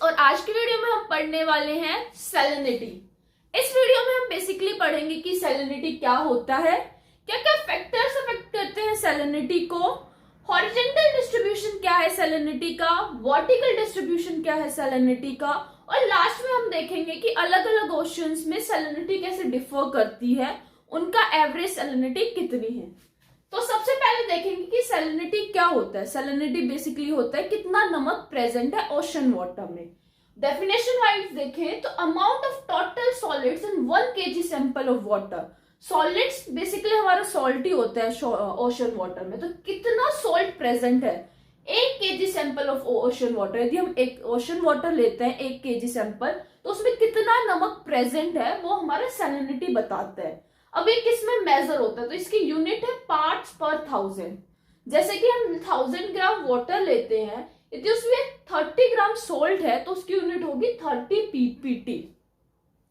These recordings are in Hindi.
और आज की वीडियो में हम पढ़ने वाले हैं सैलिनिटी। इस वीडियो में हम बेसिकली पढ़ेंगे कि सैलिनिटी क्या होता है, क्या क्या फैक्टर्स अफेक्ट करते हैं सैलिनिटी को, हॉरिजॉन्टल डिस्ट्रीब्यूशन क्या है सैलिनिटी का, वर्टिकल डिस्ट्रीब्यूशन क्या है सैलिनिटी का, और लास्ट में हम देखेंगे कि अलग अलग ओशंस में सैलिनिटी कैसे डिफर करती है, उनका एवरेज सैलिनिटी कितनी है। तो सबसे पहले देखेंगे कि सैलिनिटी क्या होता है। सैलिनिटी बेसिकली होता है कितना नमक प्रेजेंट है ओशन वाटर में। डेफिनेशन वाइज देखें तो amount of total solids in 1 kg sample of water. Solids basically हमारा सॉल्ट ही होता है ओशन वाटर में, तो कितना सॉल्ट प्रेजेंट है 1 kg sample of ocean water. यदि हम एक ओशन वाटर लेते हैं 1 kg सैंपल, तो उसमें कितना नमक प्रेजेंट है वो हमारा सैलिनिटी बताता है। अब ये किस में मेजर होता है, तो इसकी यूनिट है पार्ट्स पर 1000। जैसे कि हम 1000 ग्राम वाटर लेते हैं, यदि उसमें 30 ग्राम सोल्ट है तो उसकी यूनिट होगी 30 ppt।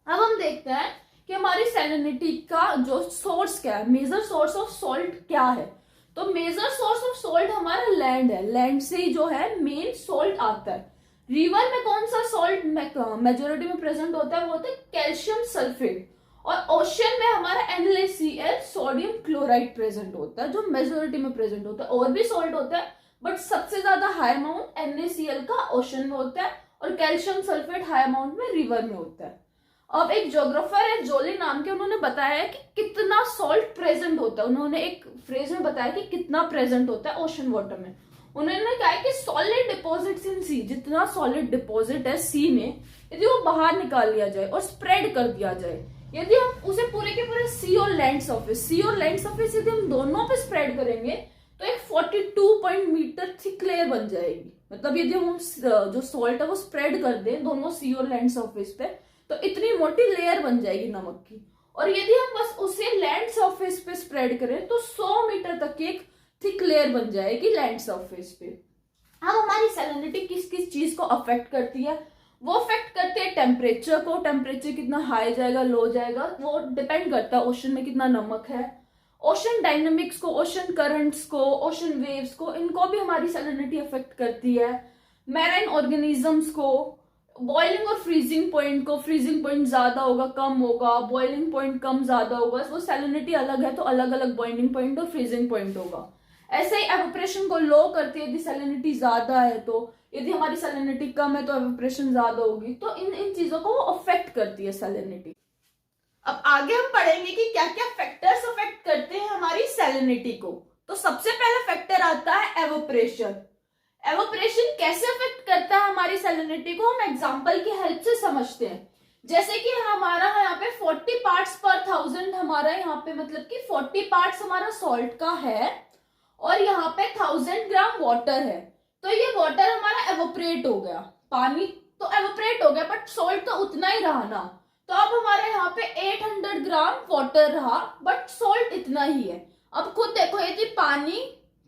अब हम देखते हैं कि हमारी सैलिनिटी का जो सोर्स क्या है, मेजर सोर्स ऑफ सोल्ट क्या है। तो मेजर सोर्स ऑफ सोल्ट हमारा लैंड है, लैंड से ही जो है मेन सोल्ट आता है। रिवर में कौन सा सोल्ट मेजोरिटी में प्रेजेंट होता है, वो होता है कैल्शियम सल्फेट। और ओशन में हमारा NaCl सोडियम क्लोराइड प्रेजेंट होता है, जो मेजोरिटी में प्रेजेंट होता है। और भी सोल्ट होता है बट सबसे ज्यादा हाई अमाउंट NaCl का ओशन में होता है और कैल्शियम सल्फेट हाई अमाउंट में रिवर में होता है। अब एक ज्योग्राफर है जोली नाम के, उन्होंने बताया कि कितना सॉल्ट प्रेजेंट होता है। उन्होंने एक फ्रेज में बताया कि कितना प्रेजेंट होता है ओशन वाटर में। उन्होंने कहा कि सॉलिड डिपॉजिट्स इन सी, जितना सॉलिड डिपॉजिट है सी में, यदि वो बाहर निकाल लिया जाए और स्प्रेड कर दिया जाए, यदि हम उसे पूरे के पूरे सी और लैंड सरफेस यदि हम दोनों पे स्प्रेड करेंगे तो एक 42 मीटर थिक लेयर बन जाएगी। मतलब यदि हम जो सॉल्ट है वो स्प्रेड कर दें दोनों सी और लैंड सरफेस पे, तो इतनी मोटी लेयर बन जाएगी नमक की। और यदि हम बस उसे लैंड सरफेस पे स्प्रेड करें तो 100 मीटर तक की एक थिक लेयर बन जाएगी लैंड सरफेस पे। अब हमारी सैलिनिटी किस किस चीज को अफेक्ट करती है, वो अफेक्ट करते हैं टेम्परेचर को। टेम्परेचर कितना हाई जाएगा लो जाएगा वो डिपेंड करता है ओशन में कितना नमक है। ओशन डायनेमिक्स को, ओशन करंट्स को, ओशन वेव्स को, इनको भी हमारी सैलिनिटी अफेक्ट करती है। मैराइन ऑर्गेनिजम्स को, बॉइलिंग और फ्रीजिंग पॉइंट को, फ्रीजिंग पॉइंट ज्यादा होगा कम होगा, बॉइलिंग पॉइंट कम ज्यादा होगा, वो सैलिनिटी अलग है तो अलग अलग बॉइलिंग पॉइंट और फ्रीजिंग पॉइंट होगा। ऐसे ही एवोपरेशन को लो करती है, यदि सैलिनिटी ज्यादा है तो, यदि हमारी सैलिनिटी कम है तो एवोपरेशन ज्यादा होगी। तो इन चीजों को वो अफेक्ट करती है सैलिनिटी। अब आगे हम पढ़ेंगे कि क्या क्या फैक्टर्स अफेक्ट करते हैं हमारी सैलिनिटी को। तो सबसे पहला फैक्टर आता है एवोपरेशन। एवोपरेशन कैसे अफेक्ट करता है हमारी सैलिनिटी को, हम एग्जांपल की हेल्प से समझते हैं। जैसे कि हमारा यहाँ पे 40 पार्ट्स पर 1000 हमारा यहाँ पे मतलब कि 40 पार्ट्स हमारा सॉल्ट का है और यहाँ पे 1000 ग्राम वाटर है। तो ये वाटर हमारा एवोपरेट हो गया, पानी तो एवोपरेट हो गया बट सॉल्ट तो उतना ही रहा ना। तो अब हमारे यहाँ पे 800 ग्राम वाटर रहा बट सॉल्ट इतना ही है। अब खुद देखो यदि पानी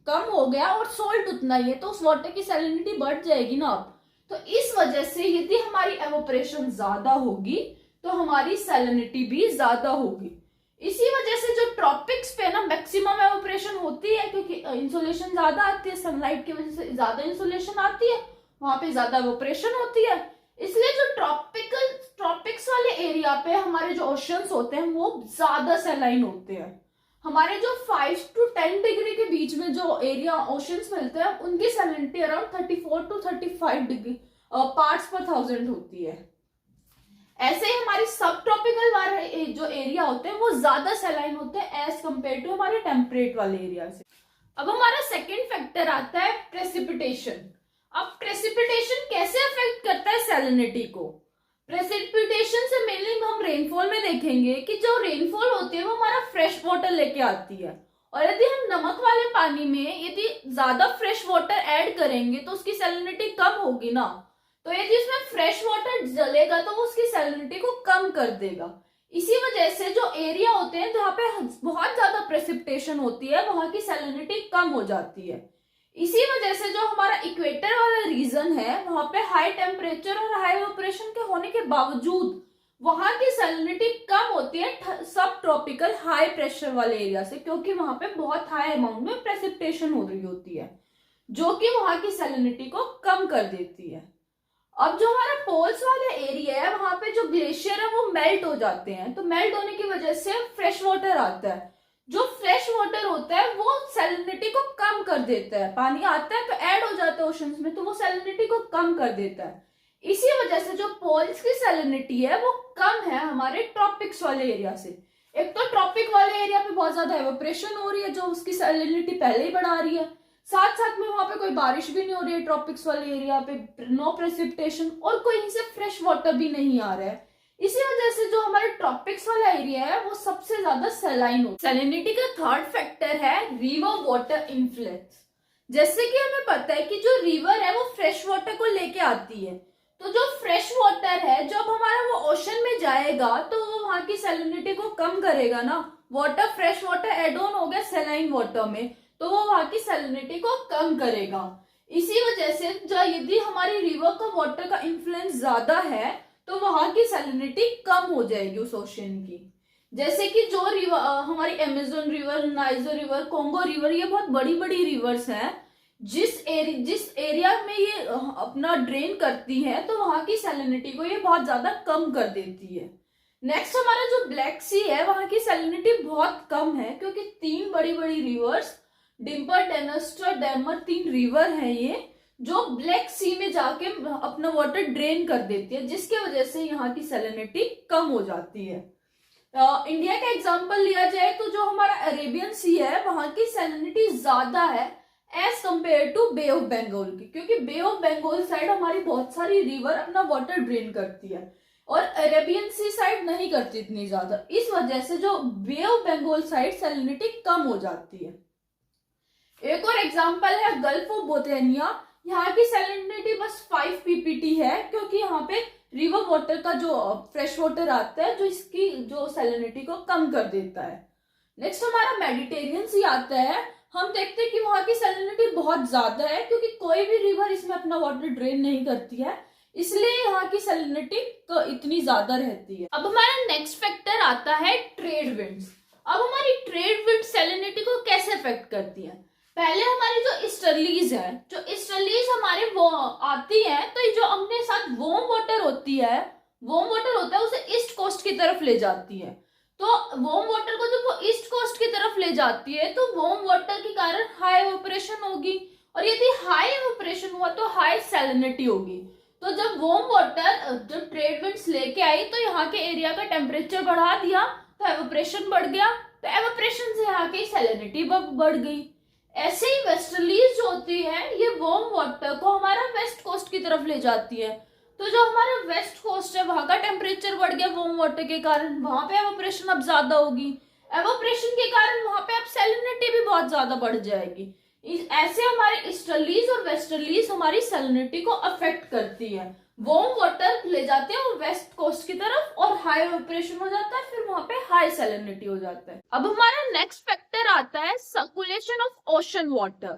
कम हो गया और सॉल्ट उतना ही है तो उस वाटर की सैलिनिटी बढ़ जाएगी ना। अब तो इस वजह से यदि हमारी एवोपरेशन ज्यादा होगी तो हमारी सैलिनिटी भी ज्यादा होगी। इसी वजह से जो ट्रॉपिक्स पे ना मैक्सिमम एवोपरेशन होती है, क्योंकि इंसोलेशन ज्यादा आती है, सनलाइट की वजह से ज्यादा इंसोलेशन आती है, वहां पे ज्यादा एवोपरेशन होती है। इसलिए जो ट्रॉपिक्स वाले एरिया पे हमारे जो ओशंस होते हैं वो ज्यादा सैलाइन होते हैं। हमारे जो 5 to 10 डिग्री के बीच में जो एरिया ओशंस मिलते हैं उनकी salinity around 34 to 35 degree parts पर 1000 होती है। ऐसे ही हमारी सब ट्रॉपिकल वाले जो एरिया होते हैं वो ज्यादा सैलाइन होते हैं एज कम्पेयर टू हमारे टेम्परेट वाले एरिया से। अब हमारा सेकेंड फैक्टर आता है प्रेसिपिटेशन। अब प्रेसिपिटेशन कैसे अफेक्ट करता है सैलिनिटी को। प्रेसिपिटेशन से मेनली हम रेनफॉल में देखेंगे कि जो रेनफॉल होती है वो हमारा फ्रेश वाटर लेके आती है। और यदि हम नमक वाले पानी में यदि ज्यादा फ्रेश वाटर ऐड करेंगे तो उसकी सैलिनिटी कम होगी ना। तो यदि उसमें फ्रेश वाटर जलेगा तो वो उसकी सैलिनिटी को कम कर देगा। इसी वजह से जो एरिया होते हैं जहाँ पे बहुत ज्यादा प्रेसिपिटेशन होती है वहां की सैलिनिटी कम हो जाती है। इसी वजह से जो हमारा इक्वेटर वाला रीजन है वहां पे हाई टेम्परेचर और हाई इवेपोरेशन के होने के बावजूद वहां की सैलिनिटी कम होती है सब ट्रॉपिकल हाई प्रेशर वाले एरिया से, क्योंकि वहां पे बहुत हाई अमाउंट में प्रेसिपिटेशन हो रही होती है जो कि वहां की सैलिनिटी को कम कर देती है। अब जो हमारा पोल्स वाला एरिया है वहां पे जो ग्लेशियर है वो मेल्ट हो जाते हैं, तो मेल्ट होने की वजह से फ्रेश वाटर आता है। जो फ्रेश वाटर होता है वो सैलिनिटी को कम कर देता है, पानी आता है तो ऐड हो जाता है ओशंस में, तो वो सैलिनिटी को कम कर देता है। इसी वजह से जो पोल्स की सैलिनिटी है वो कम है हमारे ट्रॉपिक्स वाले एरिया से। एक तो ट्रॉपिक वाले एरिया पे बहुत ज्यादा एवोपरेशन हो रही है जो उसकी सैलिनिटी पहले ही बढ़ा रही है, साथ साथ में वहां पे कोई बारिश भी नहीं हो रही है ट्रॉपिक्स वाले एरिया पे, नो प्रेसिपिटेशन, और कहीं से फ्रेश वाटर भी नहीं आ रहा है। इसी वजह से जो हमारे ट्रॉपिक्स वाला एरिया है वो सबसे ज्यादा सैलाइन हो। सैलिनिटी का थर्ड फैक्टर है रिवर वाटर इन्फ्लुएंस। जैसे कि हमें पता है कि जो रिवर है वो फ्रेश वाटर को लेके आती है, तो जो फ्रेश वाटर है जब हमारा वो ओशन में जाएगा तो वो वहां की सैलिनिटी को कम करेगा ना। Water, fresh water add on हो गया सैलाइन वाटर में, तो वो वहां की सैलिनिटी को कम करेगा। इसी वजह से जो यदि हमारी रिवर का वाटर का इन्फ्लुएंस ज्यादा है तो वहां की सैलिनिटी कम हो जाएगी उस ओशन की। जैसे कि जो रिवर हमारी Amazon river, niger river, Congo river, ये बहुत बड़ी बड़ी रिवर्स हैं, जिस एरिया में ये अपना ड्रेन करती है तो वहां की सैलिनिटी को ये बहुत ज्यादा कम कर देती है। नेक्स्ट हमारा जो ब्लैक सी है वहां की सैलिनिटी बहुत कम है, क्योंकि 3 बड़ी बड़ी रिवर्स, डिम्पर, डेनस्टर, डैमर, 3 रिवर है ये, जो ब्लैक सी में जाके अपना वाटर ड्रेन कर देती है, जिसके वजह से यहाँ की सैलिनिटी कम हो जाती है। इंडिया का एग्जांपल लिया जाए तो जो हमारा अरेबियन सी है वहां की सैलिनिटी ज्यादा है as compared to Bay of Bengal की, क्योंकि बे ऑफ बंगाल साइड हमारी बहुत सारी रिवर अपना वाटर ड्रेन करती है और अरेबियन सी साइड नहीं करती इतनी ज्यादा। इस वजह से जो बे ऑफ बंगाल साइड सैलिनिटी कम हो जाती है। एक और एग्जांपल है गल्फ ऑफ बोथेनिया। यहाँ की सैलिनिटी बस 5 ppt है, क्योंकि यहाँ पे रिवर वाटर का जो फ्रेश वाटर आता है जो इसकी जो सैलिनिटी को कम कर देता है। नेक्स्ट हमारा मेडिटेरियन सी आता है। हम देखते हैं कि वहां की सैलिनिटी बहुत ज्यादा है, क्योंकि कोई भी रिवर इसमें अपना वाटर ड्रेन नहीं करती है, इसलिए यहाँ की सैलिनिटी तो इतनी ज्यादा रहती है। अब हमारा नेक्स्ट फैक्टर आता है ट्रेड विंड्स। अब हमारी ट्रेड विंड सैलिनिटी को कैसे अफेक्ट करती है? पहले हमारी जो ईस्टर्लीज है, जो ईस्टर्लीज हमारे वो आती है, तो जो अपने साथ वार्म वाटर होती है, वार्म वाटर होता है उसे ईस्ट कोस्ट की तरफ ले जाती है। तो वार्म वाटर को जब वो ईस्ट कोस्ट की तरफ ले जाती है तो वार्म वाटर के कारण हाई इवेपोरेशन होगी, और यदि हाई इवेपोरेशन हुआ तो हाई सैलिनिटी होगी। तो जब वार्म वाटर जब ट्रेड विंड्स लेके आई तो यहाँ के एरिया का टेम्परेचर बढ़ा दिया, तो एवेपोरेशन बढ़ गया, तो एवेपोरेशन से यहाँ की सैलिनिटी बढ़ गई। ऐसे ही वेस्टर्लीज जो होती है ये वार्म वाटर को हमारा वेस्ट कोस्ट की तरफ ले जाती है, तो जो हमारा वेस्ट कोस्ट है वहां का टेम्परेचर बढ़ गया वार्म वाटर के कारण, वहां पे एवोपरेशन अब ज्यादा होगी, एवोपरेशन के कारण वहां पे अब सैलिनिटी भी बहुत ज्यादा बढ़ जाएगी। ऐसे हमारे ईस्टर्लीज और वेस्टर्लीज हमारी सैलिनिटी को अफेक्ट करती है। वार्म वाटर ले जाते हैं वो वेस्ट कोस्ट की तरफ और हाई इवेपोरेशन हो जाता है, फिर वहां पे हाई सैलिनिटी हो जाता है। अब हमारा नेक्स्ट फैक्टर आता है सर्कुलेशन ऑफ ओशन वाटर।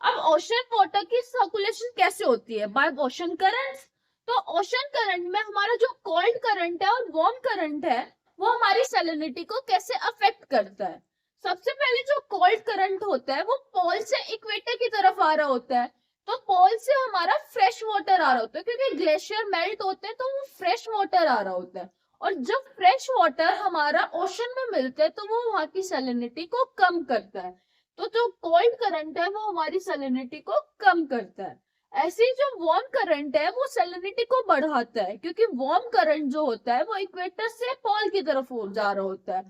अब ओशन वाटर की सर्कुलेशन कैसे होती है? By ocean currents. तो ओशन करंट में हमारा जो कोल्ड करंट है और वार्म करंट है वो हमारी सैलिनिटी को कैसे अफेक्ट करता है? सबसे पहले जो कोल्ड करंट होता है वो पोल से इक्वेटर की तरफ आ रहा होता है, तो पोल से हमारा फ्रेश वाटर आ रहा होता है, क्योंकि ग्लेशियर मेल्ट होते हैं तो वो फ्रेश वाटर आ रहा होता है, और जब फ्रेश वाटर हमारा ओशन में मिलता है तो वो वहां की सैलिनिटी को कम करता है। तो जो कोल्ड करंट है वो हमारी सैलिनिटी को कम करता है। ऐसे ही जो वार्म करंट है वो सैलिनिटी को बढ़ाता है, क्योंकि वार्म करंट जो होता है वो इक्वेटर से पोल की तरफ जा रहा होता है,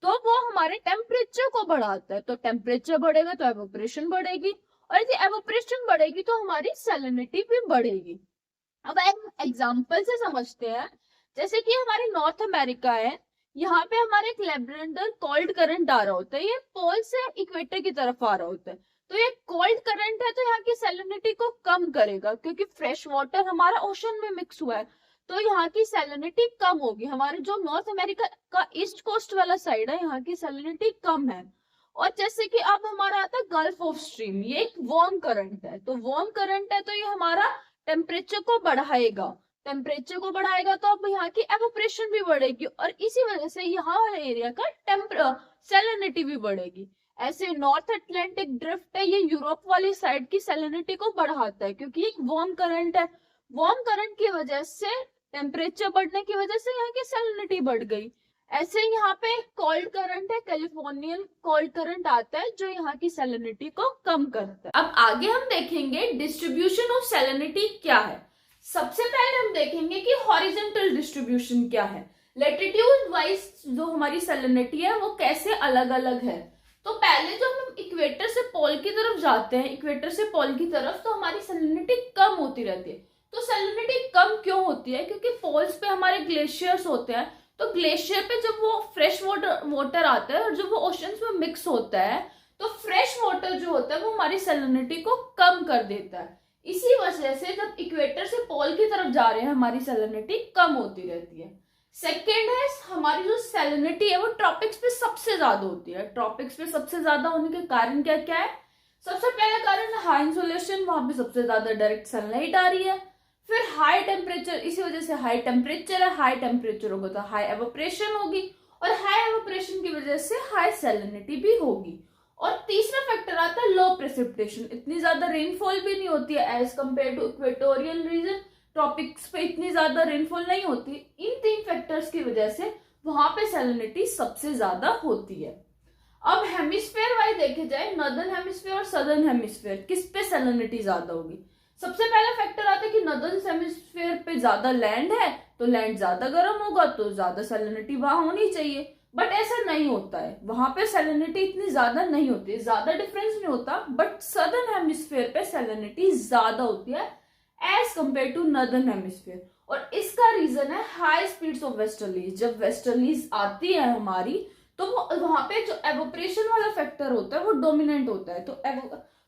तो वो हमारे टेम्परेचर को बढ़ाता है। तो टेम्परेचर बढ़ेगा तो एवोपरेशन बढ़ेगी, और यदि एवोपरेशन बढ़ेगी तो हमारी सैलिनिटी भी बढ़ेगी। अब एक एग्जांपल से समझते हैं। जैसे कि हमारे नॉर्थ अमेरिका है, यहाँ पे हमारे एक लैब्रेंडर कोल्ड करंट आ रहा होता है, ये पोल से इक्वेटर की तरफ आ रहा होता है, तो ये कोल्ड करंट है तो यहाँ की सैलिनिटी को कम करेगा, क्योंकि फ्रेश वाटर हमारा ओशन में मिक्स हुआ है, तो यहाँ की सैलिनिटी कम होगी। हमारे जो नॉर्थ अमेरिका का ईस्ट कोस्ट वाला साइड है यहाँ की सैलिनिटी कम है। और जैसे कि अब हमारा आता है गल्फ ऑफ स्ट्रीम, ये एक वार्म करंट है, तो वार्म करंट है तो ये हमारा टेम्परेचर को बढ़ाएगा, टेम्परेचर को बढ़ाएगा तो अब यहाँ की एवोपरेशन भी बढ़ेगी, और इसी वजह से यहाँ वाले एरिया का सैलिनिटी भी बढ़ेगी। ऐसे नॉर्थ अटलांटिक ड्रिफ्ट है, ये यूरोप वाली साइड की सैलिनिटी को बढ़ाता है, क्योंकि एक वार्म करंट है, वार्म करंट की वजह से, टेम्परेचर बढ़ने की वजह से यहाँ की सैलिनिटी बढ़ गई। ऐसे ही यहाँ पे कोल्ड करंट है, कैलिफोर्नियन कोल्ड करंट आता है जो यहाँ की सैलिनिटी को कम करता है। अब आगे हम देखेंगे डिस्ट्रीब्यूशन ऑफ सैलिनिटी क्या है। सबसे पहले हम देखेंगे कि हॉरिजॉन्टल डिस्ट्रीब्यूशन क्या है, लैटिट्यूड वाइज जो हमारी सैलिनिटी है वो कैसे अलग अलग है। तो पहले जो हम इक्वेटर से पोल की तरफ जाते हैं, इक्वेटर से पोल की तरफ, तो हमारी सैलिनिटी कम होती रहती है। तो सैलिनिटी कम क्यों होती है? क्योंकि पोल्स पे हमारे ग्लेशियर्स होते हैं, तो ग्लेशियर पे जब वो फ्रेश वाटर आता है और जब वो ओशंस में मिक्स होता है तो फ्रेश वाटर जो होता है वो हमारी सैलिनिटी को कम कर देता है। इसी वजह से जब इक्वेटर से पोल की तरफ जा रहे हैं हमारी सैलिनिटी कम होती रहती है। सेकेंड है, हमारी जो सैलिनिटी है वो ट्रॉपिक्स पे सबसे ज्यादा होती है। ट्रॉपिक्स पे सबसे ज्यादा होने के कारण क्या क्या है? सबसे पहला कारण है हाई इंसोलेशन, वहां पे सबसे ज्यादा डायरेक्ट सनलाइट आ रही है। फिर हाई टेम्परेचर, इसी वजह से हाई टेम्परेचर है, हाई टेम्परेचर होगा तो हाई एवोपरेशन होगी, और हाई एवोपरेशन की वजह से हाई सैलिनिटी भी होगी। और तीसरा फैक्टर आता है लो प्रेसिपिटेशन, इतनी ज्यादा रेनफॉल भी नहीं होती है as compared to equatorial region, tropics पे इतनी ज्यादा रेनफॉल नहीं होती। इन तीन फैक्टर्स की वजह से वहां पे सैलिनिटी सबसे ज्यादा होती है। अब हेमिस्फेयर वाइज देखे जाए, नॉर्दर्न हेमिस्फेयर और सदर्न हेमिस्फेयर, किस पे सैलिनिटी ज्यादा होगी? सबसे पहला फैक्टर आता है कि नॉर्दर्न हेमिस्फेयर पे ज्यादा लैंड है, तो लैंड ज्यादा गर्म होगा तो ज्यादा सैलिनिटी वहां होनी चाहिए। बट ऐसा नहीं होता है, वहां पे सैलिनिटी इतनी ज्यादा नहीं होती, ज्यादा डिफरेंस नहीं होता, बट सदर्न हेमिस्फेयर पे सैलिनिटी ज्यादा होती है as compared to northern hemisphere. और इसका रीजन है हाई स्पीड्स ऑफ वेस्टर्लीज। जब वेस्टर्लीज आती है हमारी तो वो वहां पे जो एवोपरेशन वाला फैक्टर होता है वो डोमिनेंट होता है, तो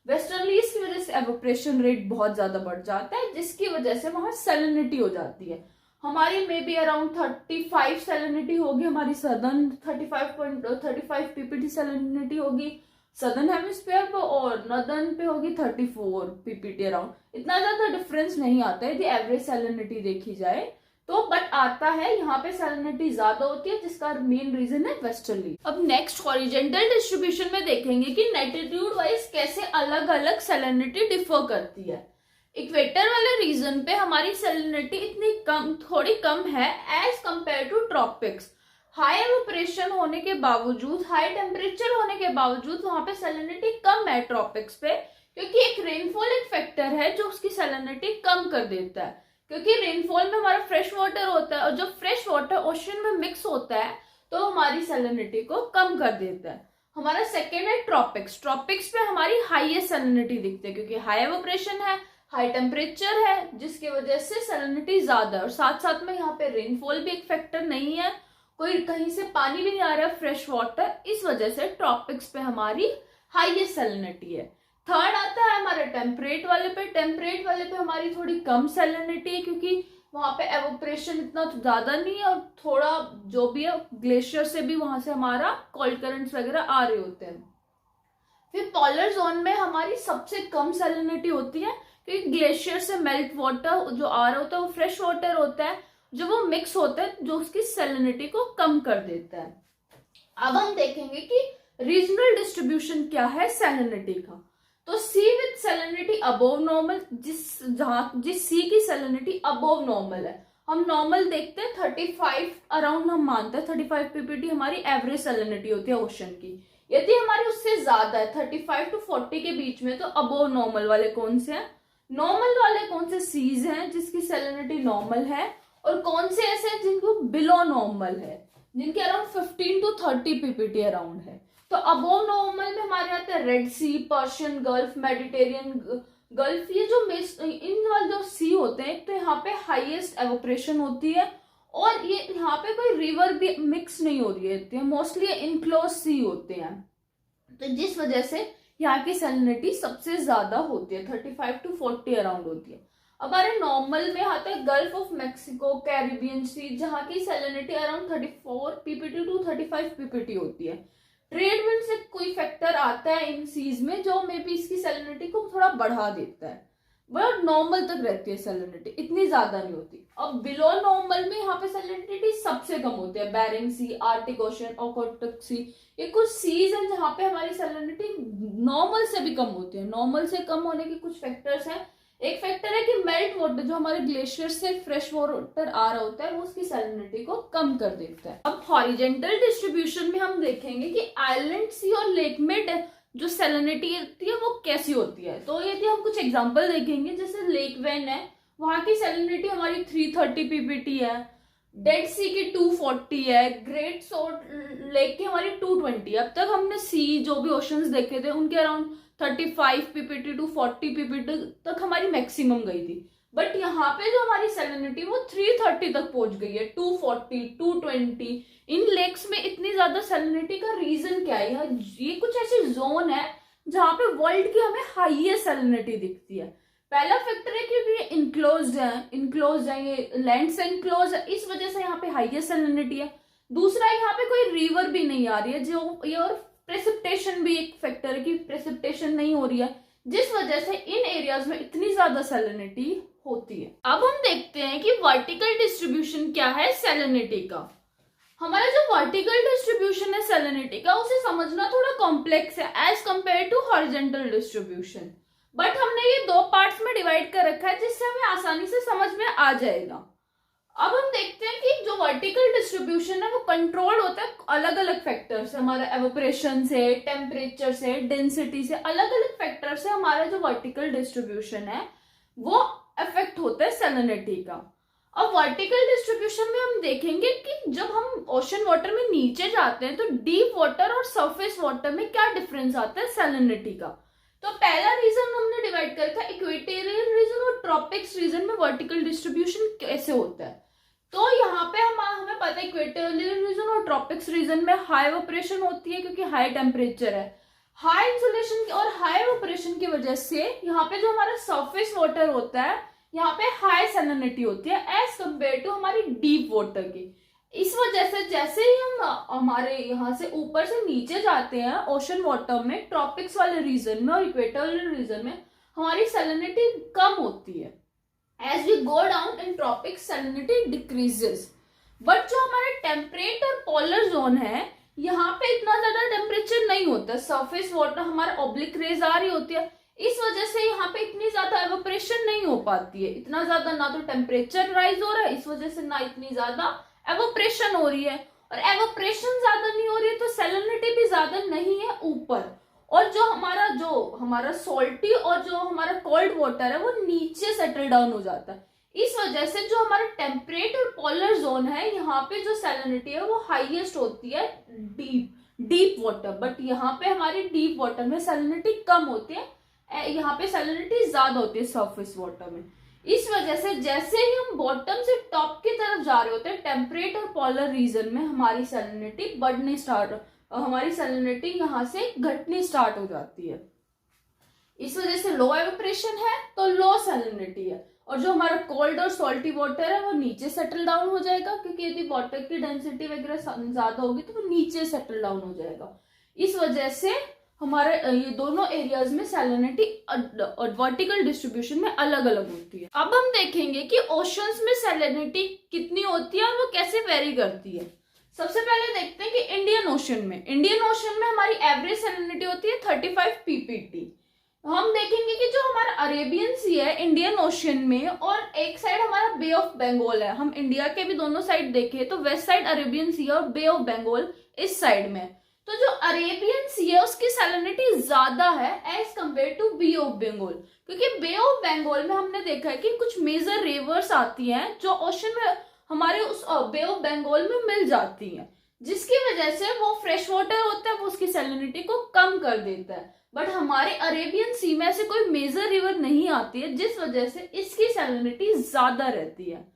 वेस्टर्लीज की वजह से एवोपरेशन रेट बहुत ज्यादा बढ़ जाता है, जिसकी वजह से वहां सैलिनिटी हो जाती है। हमारी मे बी अराउंड 35 सैलिनिटी होगी, हमारी सदर्न 35 पीपीटी सैलिनिटी होगी सदर्न हेमिस्फीयर पे, और नॉर्दर्न पे होगी 34 पीपीटी अराउंड। इतना ज्यादा डिफरेंस नहीं आता है यदि एवरेज सैलिनिटी देखी जाए तो, बट आता है यहाँ पे सैलिनिटी ज्यादा होती है, जिसका मेन रीजन है वेस्टर्ली। अब नेक्स्ट हॉरिजॉन्टल डिस्ट्रीब्यूशन में देखेंगे कि लैटिट्यूड वाइज कैसे अलग अलग सैलिनिटी डिफर करती है। इक्वेटर वाले रीजन पे हमारी सैलिनिटी इतनी कम, थोड़ी कम है as compared to tropics. High evaporation होने के बावजूद, हाई टेम्परेचर होने के बावजूद वहां पे सैलिनिटी कम है ट्रॉपिक्स पे, क्योंकि एक रेनफॉल एक फैक्टर है जो उसकी सैलिनिटी कम कर देता है। क्योंकि रेनफॉल में हमारा फ्रेश वाटर होता है, और जब फ्रेश वाटर ओशन में मिक्स होता है तो हमारी सैलिनिटी को कम कर देता है। हमारा सेकेंड है ट्रॉपिक्स। ट्रॉपिक्स पे हमारी हाईएस्ट सैलिनिटी दिखती है, क्योंकि हाई एवोपरेशन है, हाई टेम्परेचर है, जिसकी वजह से सैलिनिटी ज्यादा है, और साथ साथ में यहाँ पे रेनफॉल भी एक फैक्टर नहीं है, कोई कहीं से पानी भी नहीं आ रहा है फ्रेश वाटर, इस वजह से ट्रॉपिक्स पे हमारी हाईएस्ट सैलिनिटी है। थर्ड आता है हमारे टेम्परेट वाले पे। टेम्परेट वाले पे हमारी थोड़ी कम सैलिनिटी है, क्योंकि वहां पे एवोपरेशन इतना ज्यादा नहीं है, और थोड़ा जो भी है ग्लेशियर से भी वहां से हमारा कोल्ड करंट्स वगैरह आ रहे होते हैं। फिर पोलर जोन में हमारी सबसे कम सैलिनिटी होती है, क्योंकि ग्लेशियर से मेल्ट वाटर जो आ रहा होता है वो फ्रेश वाटर होता है, जो वो मिक्स होता है, जो उसकी सैलिनिटी को कम कर देता है। अब हम देखेंगे कि रीजनल डिस्ट्रीब्यूशन क्या है सैलिनिटी का। तो सी विद सैलिनिटी अबोव नॉर्मल, जिस सी की सैलिनिटी अबोव नॉर्मल है, हम नॉर्मल देखते हैं 35 अराउंड, हम मानते हैं 35 पीपीटी हमारी एवरेज सैलिनिटी होती है ओशन की। यदि हमारी उससे ज्यादा है 35 to 40 के बीच में, तो अबोव नॉर्मल वाले कौन से हैं? नॉर्मल वाले कौन से सीज हैं जिसकी सैलिनिटी नॉर्मल है, और कौन से ऐसे हैं जिनको बिलो नॉर्मल है, जिनके अराउंड 15 to 30 पीपीटी अराउंड है। तो अबोव नॉर्मल में हमारे आते हैं रेड सी, पर्शियन गल्फ, मेडिटेरियन गल्फ। ये जो इन वाले जो सी होते हैं, तो यहाँ पे हाईएस्ट एवोपरेशन होती है, और ये यहाँ पे कोई रिवर भी मिक्स नहीं हो रही है, मोस्टली इनक्लोज सी होते हैं, तो जिस वजह से यहाँ की सैलिनिटी सबसे ज्यादा होती है, 35 to 40 अराउंड होती है। हमारे नॉर्मल में आता है Gulf of Mexico, Caribbean Sea, जहाँ की salinity around 34 PPT to 35 PPT होती है। ट्रेड विंड से कोई फैक्टर आता है इन सीज में जो मे बी इसकी सैलिनिटी को थोड़ा बढ़ा देता है, बट नॉर्मल तक रहती है सैलिनिटी, इतनी ज्यादा नहीं होती। अब बिलो नॉर्मल में यहाँ पे सैलिनिटी सबसे कम होती है, बेरिंग सी, आर्टिक ओशन, ओकोटिक सी, ये कुछ सीज हैं जहाँ पे हमारी सैलिनिटी नॉर्मल से भी कम होती है। नॉर्मल से कम होने के कुछ फैक्टर्स हैं, एक फैक्टर है कि मेल्ट वाटर, जो हमारे ग्लेशियर से फ्रेश वाटर आ रहा होता है, वो उसकी सैलिनिटी को कम कर देता है। अब हॉरिजेंटल डिस्ट्रीब्यूशन में हम देखेंगे कि आइलैंड, सी और लेक में जो सैलिनिटी होती है वो कैसी होती है। तो यदि हम कुछ एग्जांपल देखेंगे, जैसे लेक वेन है, वहां की सैलिनिटी हमारी 330 पीपीटी है, डेड सी की 240 है, ग्रेट सोल्ट लेक की हमारी 220। अब तक हमने सी जो भी ओशंस देखे थे उनके अराउंड 35 पीपीटी टू 40 पीपीटी तक हमारी मैक्सिमम गई थी। बट यहाँ पे जो हमारी सैलिनिटी वो 330 तक पहुंच गई है, 240, 220। इन लेक्स में इतनी ज्यादा सैलिनिटी का रीजन क्या है? ये कुछ ऐसी जोन है जहाँ पे वर्ल्ड की हमें हाईएस्ट सैलिनिटी दिखती है। पहला फैक्टर है क्योंकि ये इनक्लोज्ड है, ये लैंड से इनक्लोज है, इस वजह से यहाँ पे हाईएस्ट सैलिनिटी है। दूसरा, यहाँ पे कोई रिवर भी नहीं आ रही है, जो ये, और प्रेसिपिटेशन भी एक फैक्टर है कि प्रेसिपिटेशन नहीं हो रही है, जिस वजह से इन एरियाज में इतनी ज्यादा सैलिनिटी होती है। अब हम देखते हैं कि वर्टिकल डिस्ट्रीब्यूशन क्या है सैलिनिटी का। हमारा जो वर्टिकल डिस्ट्रीब्यूशन है सैलिनिटी का, उसे समझना थोड़ा कॉम्प्लेक्स है as compared to horizontal distribution. But हमने ये दो पार्ट्स में डिवाइड कर रखा है जिससे हमें आसानी से समझ में आ जाएगा। अब हम देखते हैं कि जो वर्टिकल डिस्ट्रीब्यूशन है वो कंट्रोल होता है अलग अलग फैक्टर से, हमारा एवोपरेशन से, टेम्परेचर से, डेंसिटी से, अलग अलग फैक्टर से हमारा जो वर्टिकल डिस्ट्रीब्यूशन है वो अफेक्ट होता है सैलिनिटी का। अब वर्टिकल डिस्ट्रीब्यूशन में हम देखेंगे कि जब हम ओशन वाटर में नीचे जाते हैं तो डीप वाटर और सरफेस वाटर में क्या डिफरेंस आता है सैलिनिटी का। तो पहला रीजन हमने डिवाइड करा था इक्वेटोरियल रीजन और ट्रॉपिक्स रीजन में वर्टिकल डिस्ट्रीब्यूशन कैसे होता है। तो यहाँ पे हमें पता है इक्वेटोरियल रीजन और ट्रॉपिक्स रीजन में हाई इवेपोरेशन होती है क्योंकि हाई टेम्परेचर है, हाई इंसुलेशन और हाई इवेपोरेशन की वजह से यहाँ पे जो हमारा सरफेस वाटर होता है यहाँ पे हाई सैलिनिटी होती है एज कंपेयर टू हमारी डीप वाटर की। इस वजह से जैसे ही हम हमारे यहाँ से ऊपर से नीचे जाते हैं ओशन वाटर में, ट्रॉपिक्स वाले रीजन में और इक्वेटोरियल रीजन में हमारी सैलिनिटी कम होती है। As we go down in tropics salinity decreases. But जो हमारे टेम्परेट और पोलर जोन है यहाँ पे इतना ज्यादा टेम्परेचर नहीं होता, सरफेस वाटर हमारा ऑब्लिक रेज आ रही होती है, इस वजह से यहाँ पे इतनी ज्यादा एवोपरेशन नहीं हो पाती है, इतना ज्यादा ना तो टेम्परेचर राइज हो रहा है, इस वजह से ना इतनी ज्यादा एवोपरेशन हो रही है। और एवोपरेशन ज्यादा नहीं हो रही है तो सैलिनिटी भी ज्यादा नहीं है ऊपर, और जो हमारा सॉल्टी और जो हमारा कोल्ड वाटर है वो नीचे सेटल डाउन हो जाता है। इस वजह से जो हमारा टेम्परेट और पोलर जोन है यहाँ पे जो सैलिनिटी है वो हाईएस्ट होती है डीप वाटर। बट यहाँ पे हमारी डीप वाटर में सैलिनिटी कम होती है, यहाँ पे सैलिनिटी ज्यादा होती है सरफेस वाटर में। इस वजह से जैसे ही हम बॉटम से टॉप की तरफ जा रहे होते हैं टेम्परेट और पोलर रीजन में हमारी सैलिनिटी यहाँ से घटनी स्टार्ट हो जाती है। इस वजह से लो एवोपरेशन है तो लो सैलिनिटी है, और जो हमारा कोल्ड और सॉल्टी वाटर है वो नीचे सेटल डाउन हो जाएगा क्योंकि यदि वाटर की डेंसिटी वगैरह ज्यादा होगी तो वो नीचे सेटल डाउन हो जाएगा। इस वजह से हमारे ये दोनों एरियाज में सैलिनिटी वर्टिकल डिस्ट्रीब्यूशन में अलग अलग होती है। अब हम देखेंगे कि ओशंस में सैलिनिटी कितनी होती है और वो कैसे वेरी करती है। सबसे पहले देखते हैं कि इंडियन ओशन में हमारी एवरेज सैलिनिटी होती है 35 पीपीटी। हम देखेंगे कि जो हमारा अरेबियन सी है इंडियन ओशन में, और एक साइड हमारा बे ऑफ बंगाल है, हम इंडिया के भी दोनों साइड देखें तो वेस्ट साइड अरेबियन सी है और बे ऑफ बंगाल इस साइड में। तो जो अरेबियन सी है उसकी सैलिनिटी ज्यादा है as compared to Bay of Bengal, क्योंकि बे ऑफ बंगाल में हमने देखा है कि कुछ मेजर रिवर्स आती हैं जो ओशन में हमारे उस बे ऑफ बंगाल में मिल जाती हैं, जिसकी वजह से वो फ्रेश वाटर होता है वो उसकी सैलिनिटी को कम कर देता है। बट हमारे अरेबियन सी में ऐसे कोई मेजर रिवर नहीं आती है जिस वजह से इसकी सैलिनिटी ज्यादा रहती है।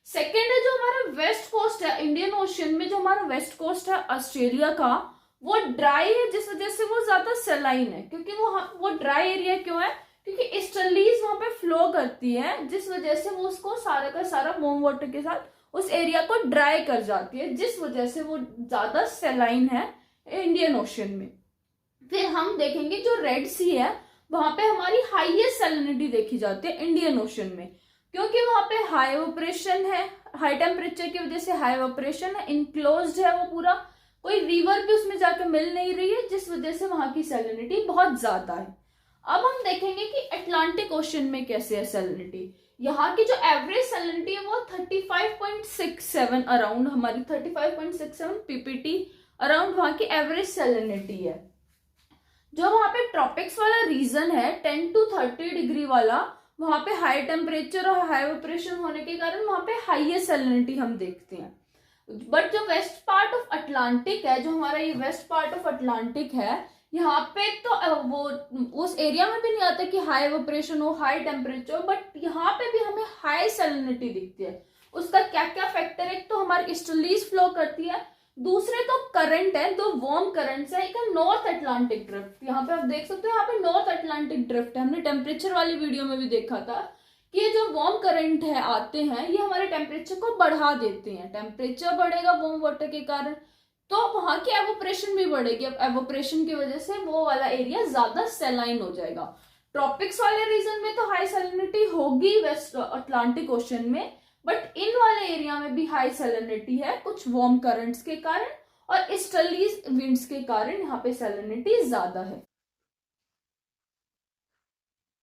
सेकेंड है जो हमारा वेस्ट कोस्ट है इंडियन ओशन में, जो हमारा वेस्ट कोस्ट है ऑस्ट्रेलिया का, वो ड्राई है जिस वजह से वो ज्यादा सलाइन है। क्योंकि वो ड्राई एरिया क्यों है? क्योंकि ईस्टर्लीज वहां पे फ्लो करती है जिस वजह से वो उसको सारा का सारा वार्म वाटर के साथ उस एरिया को ड्राई कर जाती है, जिस वजह से वो ज्यादा सलाइन है इंडियन ओशन में। फिर हम देखेंगे जो रेड सी है वहां पे हमारी हाईएस्ट सैलिनिटी देखी जाती है इंडियन ओशन में, क्योंकि वहां पे हाई इवेपोरेशन है, हाई टेम्परेचर की वजह से हाई इवेपोरेशन है, इनक्लोज्ड है वो पूरा, कोई रिवर भी उसमें जाकर मिल नहीं रही है, जिस वजह से वहां की सैलिनिटी बहुत ज्यादा है। अब हम देखेंगे कि अटलांटिक ओशन में कैसे है सैलिनिटी। यहाँ की जो एवरेज सैलिनिटी है वो 35.67 अराउंड, हमारी 35.67 पीपीटी अराउंड वहां की एवरेज सैलिनिटी है। जो वहां पे ट्रॉपिक्स वाला रीजन है 10 to 30 डिग्री वाला, वहां पे हाई टेम्परेचर और हाई इवेपोरेशन होने के कारण वहां पे हाईएस्ट सैलिनिटी हम देखते हैं। बट जो वेस्ट पार्ट ऑफ अटलांटिक है, जो हमारा ये वेस्ट पार्ट ऑफ अटलांटिक है, यहाँ पे तो वो उस एरिया में भी नहीं आता कि हाई इवेपोरेशन हो, हाई टेम्परेचर, बट यहाँ पे भी हमें हाई सैलिनिटी दिखती है। उसका क्या क्या फैक्टर है, एक तो हमारी ईस्टर्लीज फ्लो करती है, दूसरे तो करंट है, दो वार्म करंट्स है, एक है नॉर्थ अटलांटिक ड्रिफ्ट। यहाँ पे आप देख सकते हो, यहाँ पे नॉर्थ अटलांटिक ड्रिफ्ट है, हमने टेम्परेचर वाली वीडियो में भी देखा था कि ये जो वार्म करंट है आते हैं, ये हमारे टेम्परेचर को बढ़ा देते हैं। टेम्परेचर बढ़ेगा वार्म वाटर के कारण, तो वहां की एवोपरेशन भी बढ़ेगी। अब एवोपरेशन की वजह से वो वाला एरिया ज्यादा सैलाइन हो जाएगा। ट्रॉपिक्स वाले रीजन में तो हाई सैलिनिटी होगी वेस्ट अटलांटिक ओशन में, बट इन वाले एरिया में भी हाई सैलिनिटी है कुछ वार्म करंट्स के कारण और ईस्टर्लीज विंड्स के कारण यहाँ पे सैलिनिटी ज्यादा है।